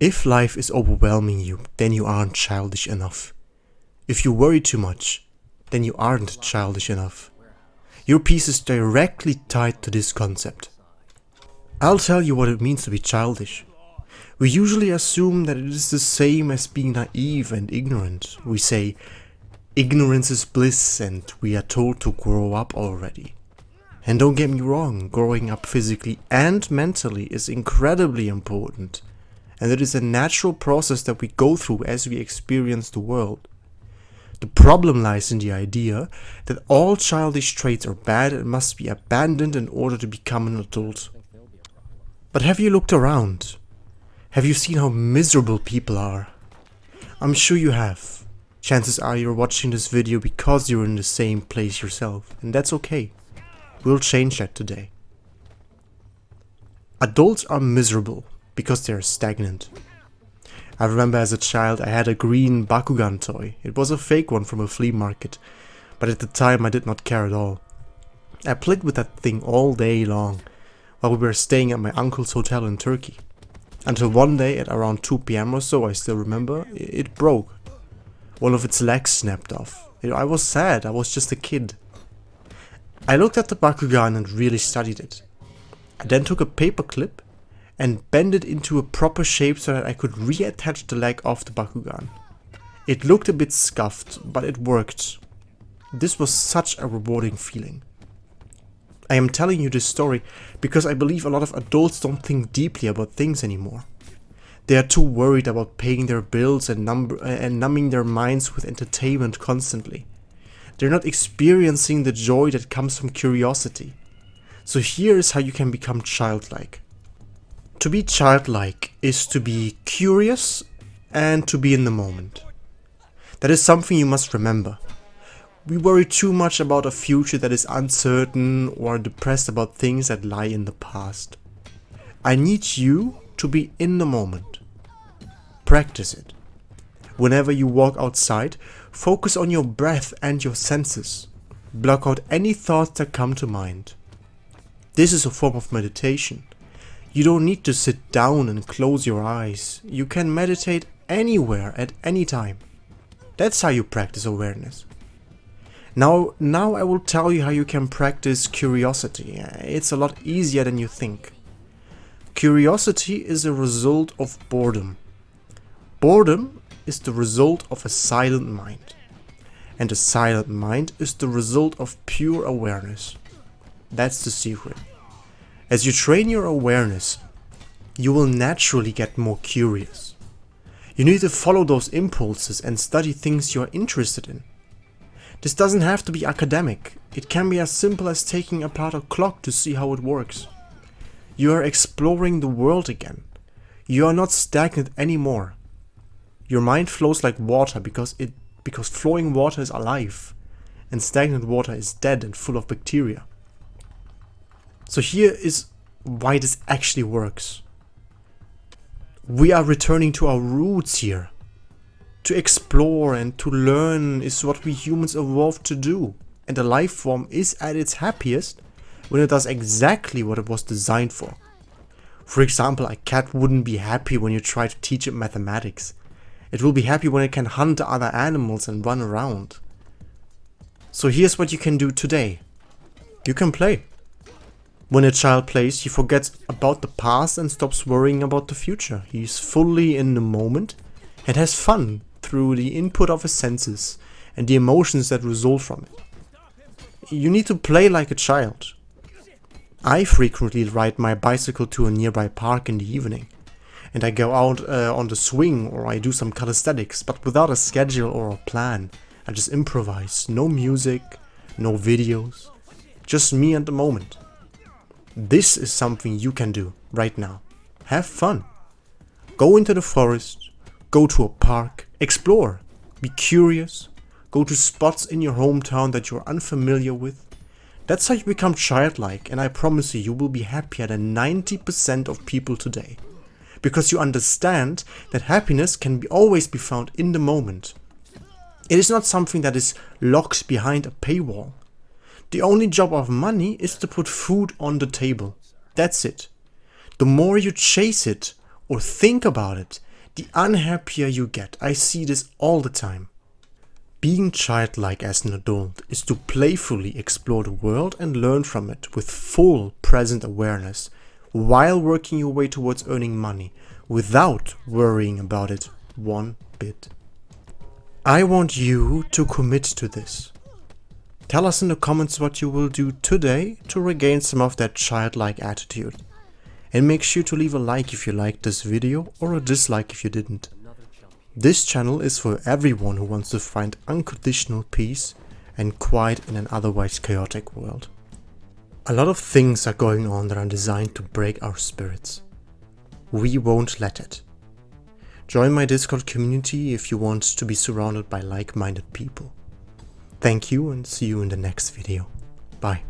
If life is overwhelming you, then you aren't childish enough. If you worry too much, then you aren't childish enough. Your piece is directly tied to this concept. I'll tell you what it means to be childish. We usually assume that it is the same as being naive and ignorant. We say, ignorance is bliss, and we are told to grow up already. And don't get me wrong, growing up physically and mentally is incredibly important. And it is a natural process that we go through as we experience the world. The problem lies in the idea that all childish traits are bad and must be abandoned in order to become an adult. But have you looked around? Have you seen how miserable people are? I'm sure you have. Chances are you're watching this video because you're in the same place yourself, and that's okay. We'll change that today. Adults are miserable because they're stagnant. I remember as a child I had a green Bakugan toy. It was a fake one from a flea market, but at the time I did not care at all. I played with that thing all day long while we were staying at my uncle's hotel in Turkey. Until one day at around 2 PM or so, I still remember, it broke. One of its legs snapped off. I was sad, I was just a kid. I looked at the Bakugan and really studied it. I then took a paper clip and bend it into a proper shape so that I could reattach the leg of the Bakugan. It looked a bit scuffed, but it worked. This was such a rewarding feeling. I am telling you this story because I believe a lot of adults don't think deeply about things anymore. They are too worried about paying their bills and numbing their minds with entertainment constantly. They're not experiencing the joy that comes from curiosity. So here is how you can become childlike. To be childlike is to be curious and to be in the moment. That is something you must remember. We worry too much about a future that is uncertain or depressed about things that lie in the past. I need you to be in the moment. Practice it. Whenever you walk outside, focus on your breath and your senses. Block out any thoughts that come to mind. This is a form of meditation. You don't need to sit down and close your eyes. You can meditate anywhere at any time. That's how you practice awareness. Now I will tell you how you can practice curiosity. It's a lot easier than you think. Curiosity is a result of boredom. Boredom is the result of a silent mind. And a silent mind is the result of pure awareness. That's the secret. As you train your awareness, you will naturally get more curious. You need to follow those impulses and study things you are interested in. This doesn't have to be academic. It can be as simple as taking apart a clock to see how it works. You are exploring the world again. You are not stagnant anymore. Your mind flows like water because flowing water is alive, and stagnant water is dead and full of bacteria. So here is why this actually works. We are returning to our roots here. To explore and to learn is what we humans evolved to do, and a life form is at its happiest when it does exactly what it was designed for. For example, a cat wouldn't be happy when you try to teach it mathematics. It will be happy when it can hunt other animals and run around. So here's what you can do today. You can play. When a child plays, he forgets about the past and stops worrying about the future. He's fully in the moment and has fun through the input of his senses and the emotions that result from it. You need to play like a child. I frequently ride my bicycle to a nearby park in the evening, and I go out on the swing or I do some calisthenics, but without a schedule or a plan. I just improvise. No music, no videos, just me and the moment. This is something you can do right now. Have fun. Go into the forest, go to a park, explore, be curious, go to spots in your hometown that you're unfamiliar with. That's how you become childlike, and I promise you, you will be happier than 90% of people today. Because you understand that happiness can always be found in the moment. It is not something that is locked behind a paywall. The only job of money is to put food on the table. That's it. The more you chase it or think about it, the unhappier you get. I see this all the time. Being childlike as an adult is to playfully explore the world and learn from it with full present awareness, while working your way towards earning money, without worrying about it one bit. I want you to commit to this. Tell us in the comments what you will do today to regain some of that childlike attitude. And make sure to leave a like if you liked this video or a dislike if you didn't. This channel is for everyone who wants to find unconditional peace and quiet in an otherwise chaotic world. A lot of things are going on that are designed to break our spirits. We won't let it. Join my Discord community if you want to be surrounded by like-minded people. Thank you and see you in the next video. Bye.